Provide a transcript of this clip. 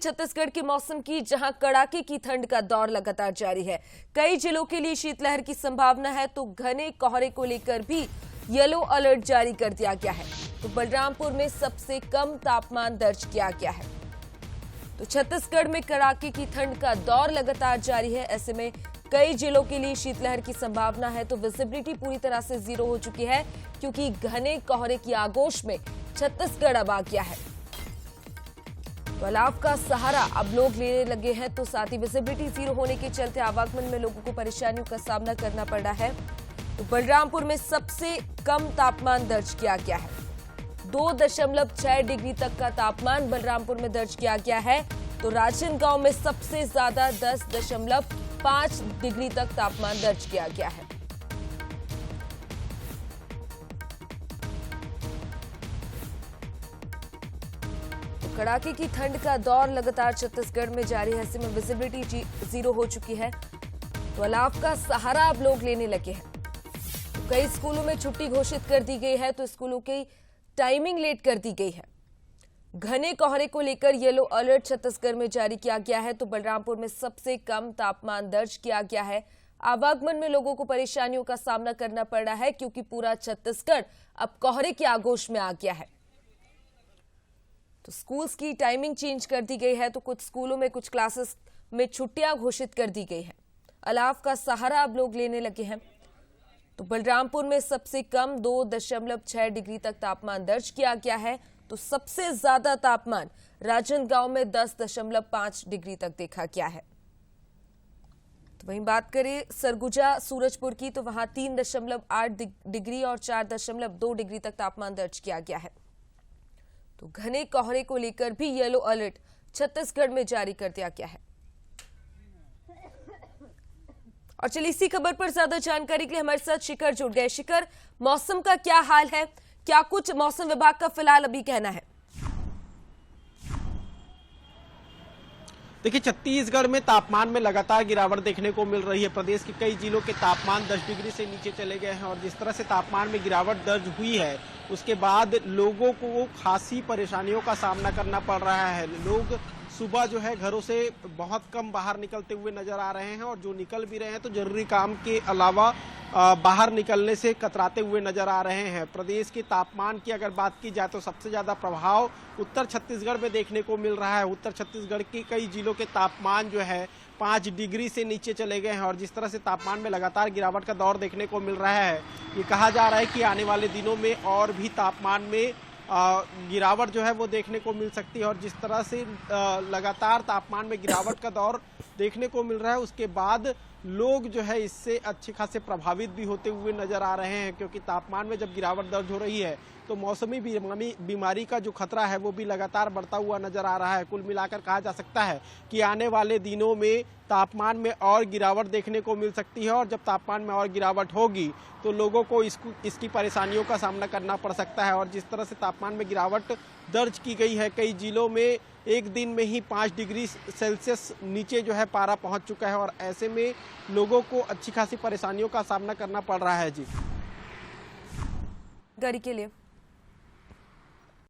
छत्तीसगढ़ के मौसम की, जहां कड़ाके की ठंड का दौर लगातार जारी है। कई जिलों के लिए शीतलहर की संभावना है, तो घने कोहरे को लेकर भी येलो अलर्ट जारी कर दिया गया है। तो बलरामपुर में सबसे कम तापमान दर्ज किया गया है। तो छत्तीसगढ़ में कड़ाके की ठंड का दौर लगातार जारी है। ऐसे में कई जिलों के लिए शीतलहर की संभावना है। तो विजिबिलिटी पूरी तरह से जीरो हो चुकी है, क्योंकि घने कोहरे की आगोश में छत्तीसगढ़ अब आ गया है। तो अलाव का सहारा अब लोग लेने लगे हैं। तो साथ ही विजिबिलिटी जीरो होने के चलते आवागमन में लोगों को परेशानियों का सामना करना पड़ रहा है। तो बलरामपुर में सबसे कम तापमान दर्ज किया गया है। 2.6 डिग्री तक का तापमान बलरामपुर में दर्ज किया गया है। तो राजनांदगांव में सबसे ज्यादा 10.5 डिग्री तक तापमान दर्ज किया गया है। कड़ाके की ठंड का दौर लगातार छत्तीसगढ़ में जारी है। ऐसे में विजिबिलिटी जीरो हो चुकी है। तो अलाव का सहारा अब लोग लेने लगे हैं। तो कई स्कूलों में छुट्टी घोषित कर दी गई है। तो स्कूलों की टाइमिंग लेट कर दी गई है। घने कोहरे को लेकर येलो अलर्ट छत्तीसगढ़ में जारी किया गया है। तो बलरामपुर में सबसे कम तापमान दर्ज किया गया है। आवागमन में लोगों को परेशानियों का सामना करना पड़ रहा है, क्योंकि पूरा छत्तीसगढ़ अब कोहरे की आगोश में आ गया है। तो स्कूल्स की टाइमिंग चेंज कर दी गई है। तो कुछ स्कूलों में कुछ क्लासेस में छुट्टियां घोषित कर दी गई है। अलाव का सहारा अब लोग लेने लगे हैं। तो बलरामपुर में सबसे कम 2.6 डिग्री तक तापमान दर्ज किया गया है। तो सबसे ज्यादा तापमान राजनांदगांव में 10.5 डिग्री तक देखा गया है। तो वहीं बात करें सरगुजा सूरजपुर की, तो वहां 3.8 डिग्री और 4.2 डिग्री तक तापमान दर्ज किया गया है। तो घने कोहरे को लेकर भी येलो अलर्ट छत्तीसगढ़ में जारी कर दिया गया है। और चलिए इसी खबर पर ज्यादा जानकारी के लिए हमारे साथ शिखर जुड़ गए। शिखर, मौसम का क्या हाल है? क्या कुछ मौसम विभाग का फिलहाल अभी कहना है? देखिए, छत्तीसगढ़ में तापमान में लगातार गिरावट देखने को मिल रही है। प्रदेश के कई जिलों के तापमान 10 डिग्री से नीचे चले गए हैं और जिस तरह से तापमान में गिरावट दर्ज हुई है, उसके बाद लोगों को खासी परेशानियों का सामना करना पड़ रहा है। लोग सुबह जो है घरों से बहुत कम बाहर निकलते हुए नजर आ रहे हैं और जो निकल भी रहे हैं तो जरूरी काम के अलावा बाहर निकलने से कतराते हुए नजर आ रहे हैं। प्रदेश के तापमान की अगर बात की जाए तो सबसे ज्यादा प्रभाव उत्तर छत्तीसगढ़ में देखने को मिल रहा है। उत्तर छत्तीसगढ़ के कई जिलों के तापमान जो है 5 डिग्री से नीचे चले गए हैं और जिस तरह से तापमान में लगातार गिरावट का दौर देखने को मिल रहा है, ये कहा जा रहा है कि आने वाले दिनों में और भी तापमान में गिरावट जो है वो देखने को मिल सकती है। और जिस तरह से लगातार तापमान में गिरावट का दौर देखने को मिल रहा है, उसके बाद लोग जो है इससे अच्छे खासे प्रभावित भी होते हुए नजर आ रहे हैं, क्योंकि तापमान में जब गिरावट दर्ज हो रही है तो मौसमी बीमारी का जो खतरा है वो भी लगातार बढ़ता हुआ नजर आ रहा है। कुल मिलाकर कहा जा सकता है कि आने वाले दिनों में तापमान में और गिरावट देखने को मिल सकती है और जब तापमान में और गिरावट होगी तो लोगों को इसकी परेशानियों का सामना करना पड़ सकता है। और जिस तरह से तापमान में गिरावट दर्ज की गई है, कई जिलों में एक दिन में ही 5 डिग्री सेल्सियस नीचे जो है पारा पहुंच चुका है और ऐसे में लोगों को अच्छी खासी परेशानियों का सामना करना पड़ रहा है। जी, गाड़ी के लिए